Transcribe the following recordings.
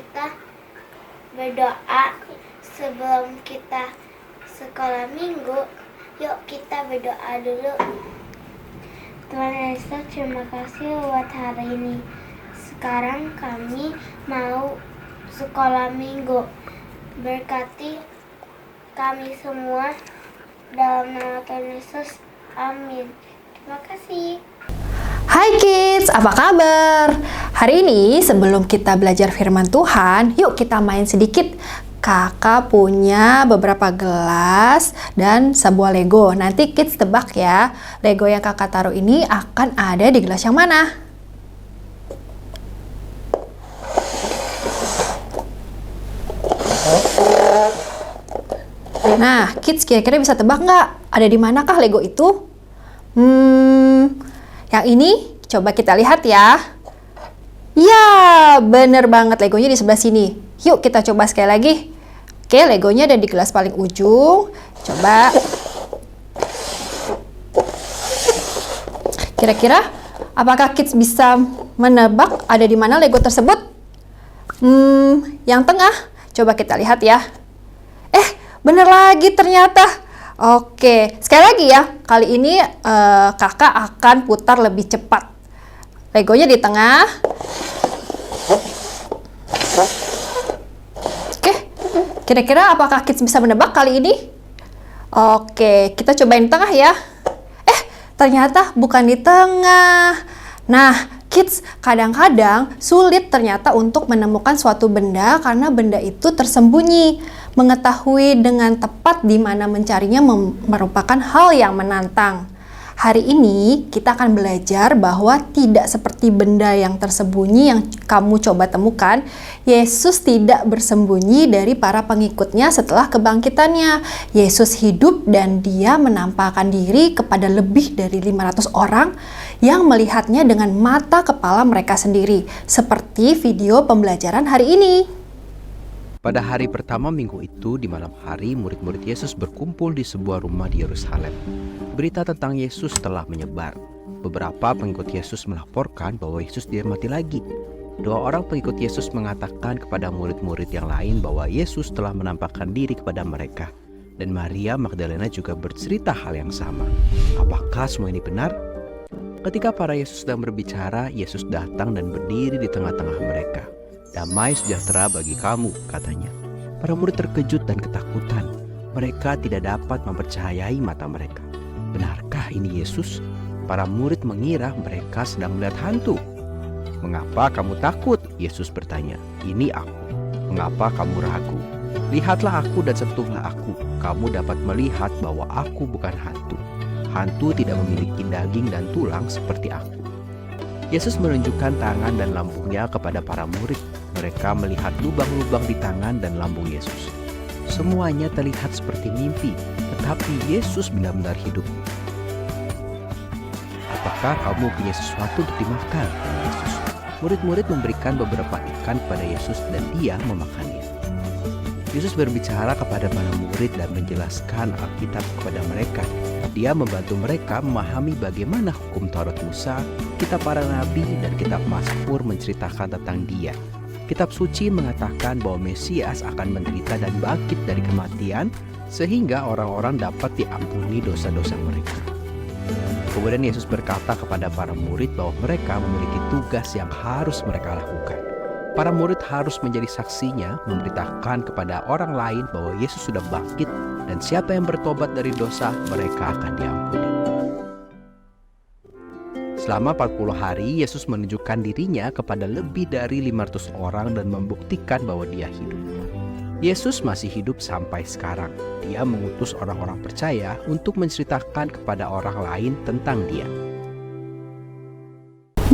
kita berdoa sebelum kita sekolah minggu. Yuk kita berdoa dulu. Tuhan Yesus, terima kasih buat hari ini. Sekarang kami mau sekolah minggu. Berkati kami semua dalam nama Tuhan Yesus. Amin. Terima kasih. Hai kids, apa kabar? Hari ini sebelum kita belajar firman Tuhan, yuk kita main sedikit. Kakak punya beberapa gelas dan sebuah Lego. Nanti kids tebak ya, Lego yang kakak taruh ini akan ada di gelas yang mana? Nah, kids kira-kira bisa tebak nggak? Ada di manakah Lego itu? Yang ini coba kita lihat ya. Ya, bener banget, Legonya di sebelah sini. Yuk kita coba sekali lagi. Oke, Legonya ada di gelas paling ujung. Coba. Kira-kira apakah kids bisa menebak ada di mana Lego tersebut? Yang tengah. Coba kita lihat ya. Bener lagi ternyata. Oke, sekali lagi ya. Kali ini kakak akan putar lebih cepat. Legonya di tengah. Oke, kira-kira apakah kids bisa menebak kali ini? Oke, kita cobain tengah ya. Ternyata bukan di tengah. Nah, kids, kadang-kadang sulit ternyata untuk menemukan suatu benda karena benda itu tersembunyi. Mengetahui dengan tepat di mana mencarinya merupakan hal yang menantang. Hari ini kita akan belajar bahwa tidak seperti benda yang tersembunyi yang kamu coba temukan. Yesus tidak bersembunyi dari para pengikutnya setelah kebangkitannya. Yesus hidup dan dia menampakkan diri kepada lebih dari 500 orang yang melihatnya dengan mata kepala mereka sendiri. Seperti video pembelajaran hari ini. Pada hari pertama minggu itu, di malam hari, murid-murid Yesus berkumpul di sebuah rumah di Yerusalem. Berita tentang Yesus telah menyebar. Beberapa pengikut Yesus melaporkan bahwa Yesus tidak mati lagi. Dua orang pengikut Yesus mengatakan kepada murid-murid yang lain bahwa Yesus telah menampakkan diri kepada mereka. Dan Maria Magdalena juga bercerita hal yang sama. Apakah semua ini benar? Ketika para Yesus sedang berbicara, Yesus datang dan berdiri di tengah-tengah mereka. "Damai sejahtera bagi kamu," katanya. Para murid terkejut dan ketakutan. Mereka tidak dapat mempercayai mata mereka. Benarkah ini Yesus? Para murid mengira mereka sedang melihat hantu. "Mengapa kamu takut?" Yesus bertanya. "Ini aku. Mengapa kamu ragu? Lihatlah aku dan sentuhlah aku. Kamu dapat melihat bahwa aku bukan hantu. Hantu tidak memiliki daging dan tulang seperti aku." Yesus menunjukkan tangan dan lambungnya kepada para murid. Mereka melihat lubang-lubang di tangan dan lambung Yesus. Semuanya terlihat seperti mimpi, tetapi Yesus benar-benar hidup. "Apakah kamu punya sesuatu untuk dimakan?" tanya Yesus. Murid-murid memberikan beberapa ikan kepada Yesus dan dia memakannya. Yesus berbicara kepada para murid dan menjelaskan Alkitab kepada mereka. Dia membantu mereka memahami bagaimana hukum Taurat Musa, kitab para nabi, dan kitab Mazmur menceritakan tentang dia. Kitab suci mengatakan bahwa Mesias akan menderita dan bangkit dari kematian sehingga orang-orang dapat diampuni dosa-dosa mereka. Kemudian Yesus berkata kepada para murid bahwa mereka memiliki tugas yang harus mereka lakukan. Para murid harus menjadi saksinya, memberitakan kepada orang lain bahwa Yesus sudah bangkit dan siapa yang bertobat dari dosa, mereka akan diampuni. Selama 40 hari, Yesus menunjukkan dirinya kepada lebih dari 500 orang dan membuktikan bahwa dia hidup. Yesus masih hidup sampai sekarang. Dia mengutus orang-orang percaya untuk menceritakan kepada orang lain tentang dia.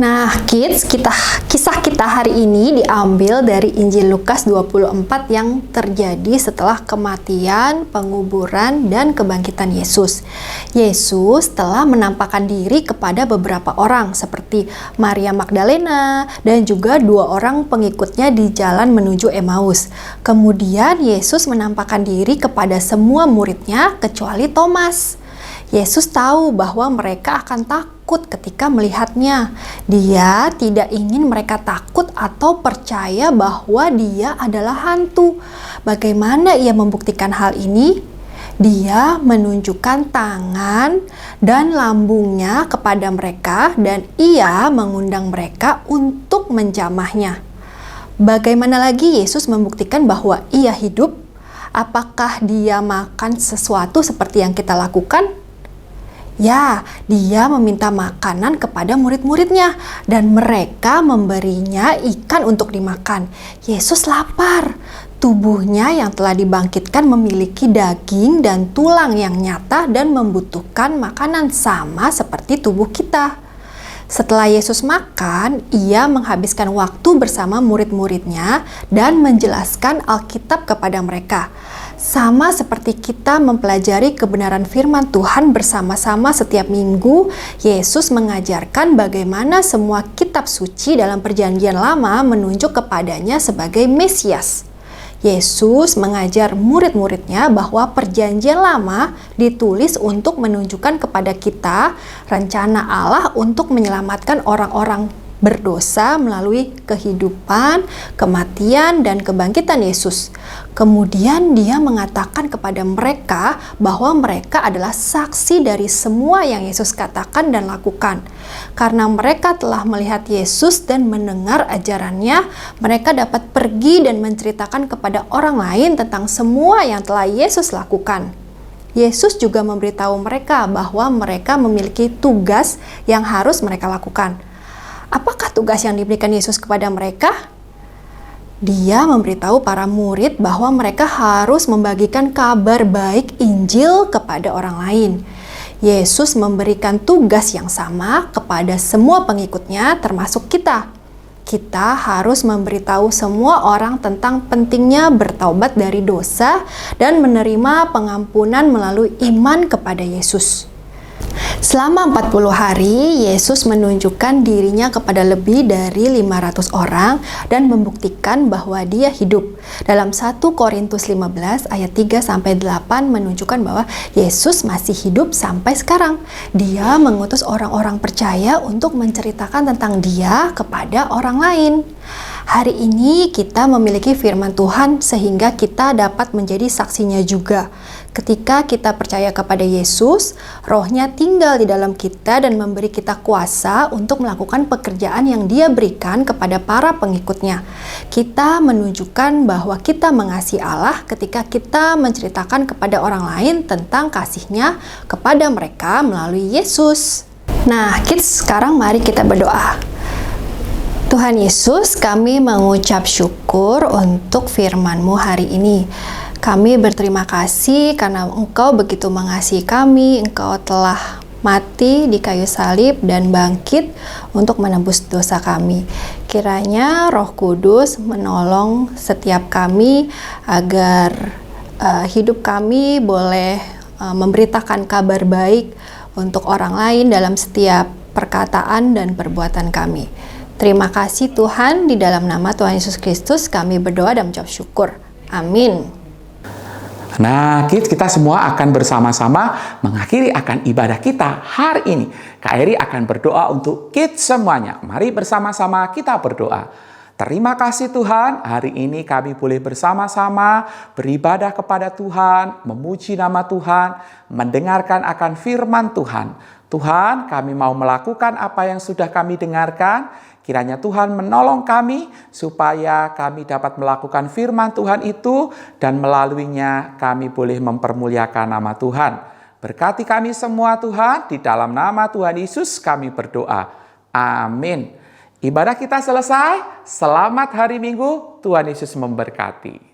Nah, kids, kisah kita hari ini diambil dari Injil Lukas 24 yang terjadi setelah kematian, penguburan, dan kebangkitan Yesus. Yesus telah menampakkan diri kepada beberapa orang seperti Maria Magdalena dan juga dua orang pengikutnya di jalan menuju Emmaus. Kemudian Yesus menampakkan diri kepada semua muridnya kecuali Thomas. Yesus tahu bahwa mereka akan takut takut ketika melihatnya. Dia tidak ingin mereka takut atau percaya bahwa dia adalah hantu. Bagaimana ia membuktikan hal ini? Dia menunjukkan tangan dan lambungnya kepada mereka dan ia mengundang mereka untuk menjamahnya. Bagaimana lagi Yesus membuktikan bahwa ia hidup? Apakah dia makan sesuatu seperti yang kita lakukan? Ya, dia meminta makanan kepada murid-muridnya dan mereka memberinya ikan untuk dimakan. Yesus lapar. Tubuhnya yang telah dibangkitkan memiliki daging dan tulang yang nyata dan membutuhkan makanan sama seperti tubuh kita. Setelah Yesus makan, ia menghabiskan waktu bersama murid-muridnya dan menjelaskan Alkitab kepada mereka. Sama seperti kita mempelajari kebenaran firman Tuhan bersama-sama setiap minggu, Yesus mengajarkan bagaimana semua kitab suci dalam Perjanjian Lama menunjuk kepadanya sebagai Mesias. Yesus mengajar murid-muridnya bahwa Perjanjian Lama ditulis untuk menunjukkan kepada kita rencana Allah untuk menyelamatkan orang-orang berdosa melalui kehidupan, kematian, dan kebangkitan Yesus. Kemudian dia mengatakan kepada mereka bahwa mereka adalah saksi dari semua yang Yesus katakan dan lakukan. Karena mereka telah melihat Yesus dan mendengar ajarannya, mereka dapat pergi dan menceritakan kepada orang lain tentang semua yang telah Yesus lakukan. Yesus juga memberitahu mereka bahwa mereka memiliki tugas yang harus mereka lakukan. Apakah tugas yang diberikan Yesus kepada mereka? Dia memberitahu para murid bahwa mereka harus membagikan kabar baik Injil kepada orang lain. Yesus memberikan tugas yang sama kepada semua pengikutnya, termasuk kita. Kita harus memberitahu semua orang tentang pentingnya bertaubat dari dosa dan menerima pengampunan melalui iman kepada Yesus. Selama 40 hari, Yesus menunjukkan dirinya kepada lebih dari 500 orang dan membuktikan bahwa dia hidup. Dalam 1 Korintus 15 ayat 3-8 menunjukkan bahwa Yesus masih hidup sampai sekarang. Dia mengutus orang-orang percaya untuk menceritakan tentang dia kepada orang lain. Hari ini kita memiliki firman Tuhan sehingga kita dapat menjadi saksinya juga. Ketika kita percaya kepada Yesus, Roh-Nya tinggal di dalam kita dan memberi kita kuasa untuk melakukan pekerjaan yang Dia berikan kepada para pengikutnya. Kita menunjukkan bahwa kita mengasihi Allah ketika kita menceritakan kepada orang lain tentang kasih-Nya kepada mereka melalui Yesus. Nah, kids, sekarang mari kita berdoa. Tuhan Yesus, kami mengucap syukur untuk firman-Mu hari ini. Kami berterima kasih karena Engkau begitu mengasihi kami. Engkau telah mati di kayu salib dan bangkit untuk menebus dosa kami. Kiranya Roh Kudus menolong setiap kami agar hidup kami boleh memberitakan kabar baik untuk orang lain dalam setiap perkataan dan perbuatan kami. Terima kasih Tuhan, di dalam nama Tuhan Yesus Kristus kami berdoa dan mengucap syukur. Amin. Nah, kids, kita semua akan bersama-sama mengakhiri akan ibadah kita hari ini. Kak Eri akan berdoa untuk kids semuanya. Mari bersama-sama kita berdoa. Terima kasih Tuhan, hari ini kami boleh bersama-sama beribadah kepada Tuhan, memuji nama Tuhan, mendengarkan akan firman Tuhan. Tuhan, kami mau melakukan apa yang sudah kami dengarkan. Kiranya Tuhan menolong kami supaya kami dapat melakukan firman Tuhan itu dan melaluinya kami boleh mempermuliakan nama Tuhan. Berkati kami semua Tuhan, di dalam nama Tuhan Yesus kami berdoa. Amin. Ibadah kita selesai. Selamat hari Minggu. Tuhan Yesus memberkati.